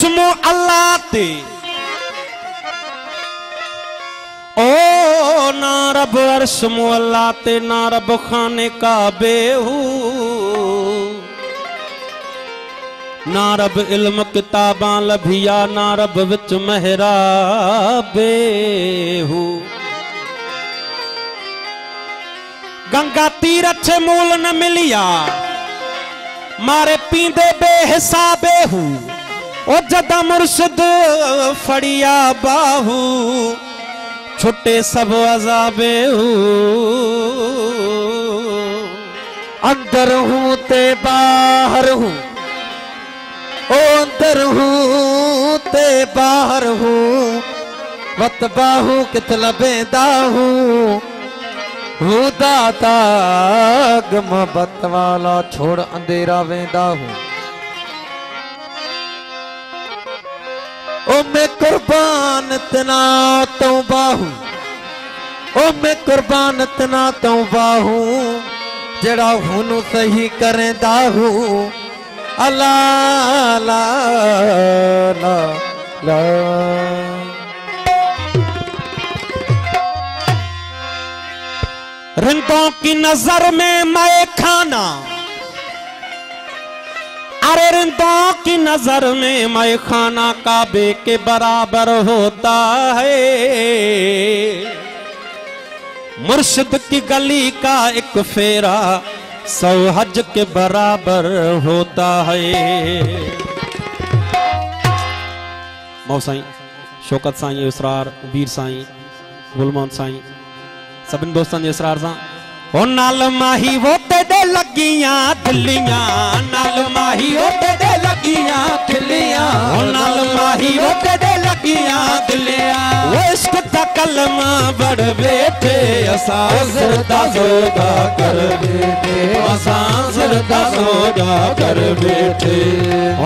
अर्शमो अल्लाह ते ओ ना रब अर्शमो अल्लाह ते ना रब खाने का बेहू ना रब इल्म किताबां लभिया ना रब विच महरा बेहू गंगा तीरथ मूल न मिलिया मारे पींदे बेहिसाबे हूँ ओ जदा मुर्शिद फड़िया बाहू छुट्टे सब अजाबे हूँ अंदर हूँ ते बाहर हूँ ओ अंदर हूँ ते बाहर हूँ वत बाहू कित लबेंदा हूँ हूँ दाता मोहब्बत वाला छोड़ अंधेरा वेंदा हूँ ओ मैं कुर्बान तना तो बाहू ओ मैं कुर्बान तना तो बाहू जड़ा हुनु सही करेंदा हूँ अल्लाह ला ला ला रिंदों की नजर में मैं खाना अरे रिंदों की नजर में मैं खाना काबे के बराबर होता है मुर्शिद की गली का एक फेरा 100 हज के बराबर होता है। मौ साईं शौकत साईं इसरार वीर साईं गुलमोहन साईं सबिन दोस्तन इसरार सा ओ नाल माही वो तेरे लगियां दिलियां नाल माही वो तेरे लगियां दिलियां ओ नाल माही वो तेरे लगियां दिलियां वो इश्क दा कलमा बड़ बैठे असा सरदा सौदा कर बैठे असा सरदा सौदा कर बैठे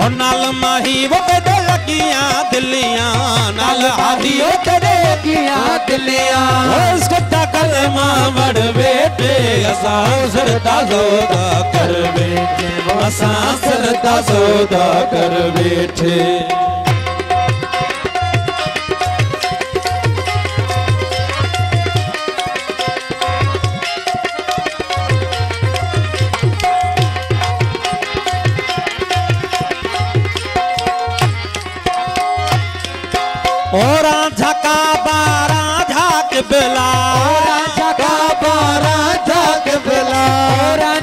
ओ नाल माही वो तेरे लगियां दिलियां नाल आदि वो तेरे लगियां दिलियां वो इश्क दा कलमा बड़ बैठे असा सरदा सौदा कर बैठे असा सरदा सौदा कर बैठे। और झका बारा झाक बिला झका बारा झाक बिला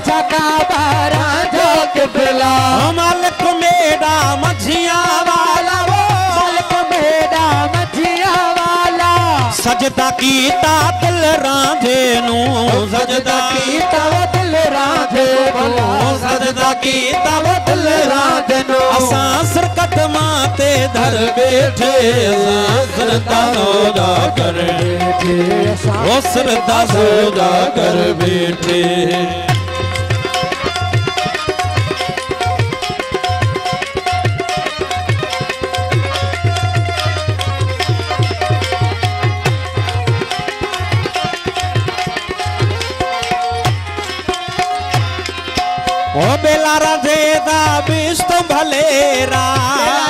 झका बारा झाक बिला मालिक मेरा मझिया वाला वो मालिक मेरा मझिया वाला सजदा कीता दिल रांझे नू सजदा कीता वो दिल रांझे नू सजदा कीता वो दिल रांझे नू असां सरकत माते धर बैठे असां सरदा सौदा कर बैठे वो सरदा सौदा कर बैठे। ओ बेला राजेदा बिस्त भलेरा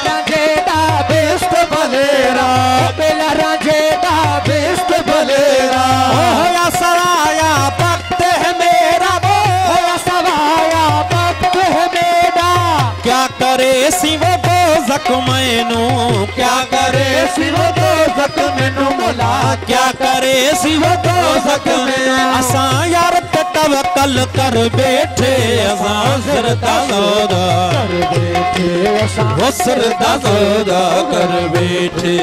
राजेदा बिस्त भलेरा बेला राजेदा बिस्त भलेरा होया सवाया वक्त है मेरा वो होया सवाया वक्त है मेरा क्या करे सिव दो जख्मैनू क्या करे सिव दो जख्मैनू मोला क्या करे सिव दो जख्मैनू असां यार ते तवक्कल कर बैठे असां सरदा सौदा कर बैठे असां वो सरदा सौदा कर बैठे।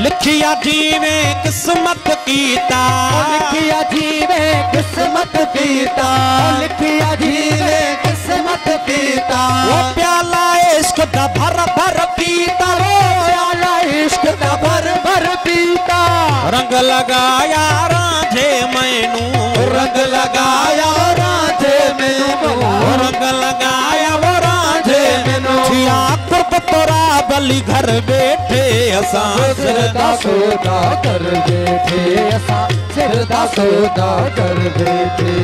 लिखिया जीवे किस्मत कीता लिखिया जीवे किस्मत कीता लिखिया जीवे किस्मत पीता वो प्याला इश्क दा भर भर पीता वो प्याला इश्क दा भर भर पीता रंग लगाया रांझे मैनू रंग लगाया रांझे मैनू रंग लगाया वो रांझे मैनू छिया खाली घर बैठे असां सिर दा सौदा कर बैठे असां सिर दा सौदा कर बैठे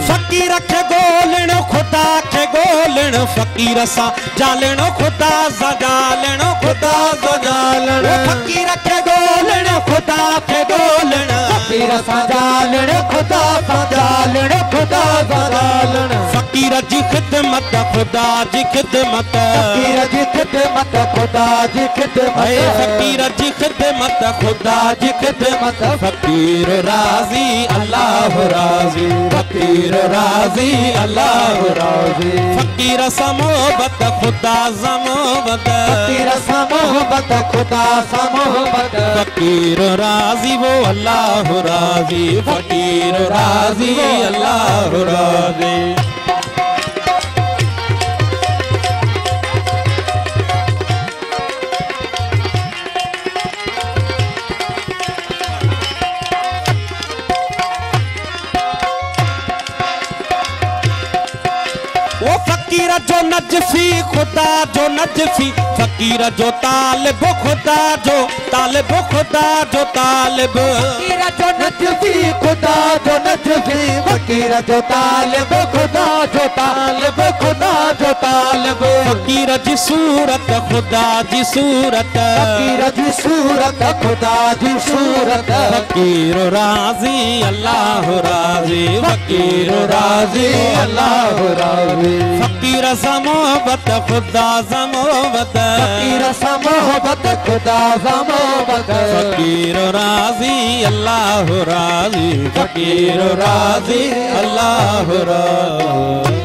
फकीर खे गोलण खुदा खे गोलण फकीर सा जालण खुदा सा जालण खुदा सा जालण फकीर खे गोलण खुदा खे गोलण फकीर सा जालण खुदा सा जालण खुदा सा जालण फकीर जी खिदमत खुदा जी खिदमत फकीर जी खिदमत खुदा जी खिदमत फकीर जी खिदमत खुदा जी खिदमत फकीर राजी अल्लाह राजी फकीर राजी अल्लाह राजी फकीर सा मोहब्बत खुदा सा मोहब्बत फकीर सा मोहब्बत खुदा सा मोहब्बत फकीर राजी वो अल्लाह राजी फकीर राजी अल्लाह राजी वो फकीर जो नजफी खुदा जो नजफी फकीर जो तालिब खुदा जो तालिब खुदा जो तालिब फकीर जो नजफी खुदा जो नजफी फकीर जो तालिब खुदा जो तालिब खुदा जो तालिब फकीर जी सूरत खुदा जी सूरत फकीर जी सूरत खुदा जी सूरत फकीर राजी अल्लाह राजी फकीर राजी अल्लाह राजी फकीर सा मोहब्बत खुदा सा मोहब्बत फकीर सा मोहब्बत खुदा सा मोहब्बत फकीर राजी अल्लाह राजी फकीर राजी अल्लाह राजी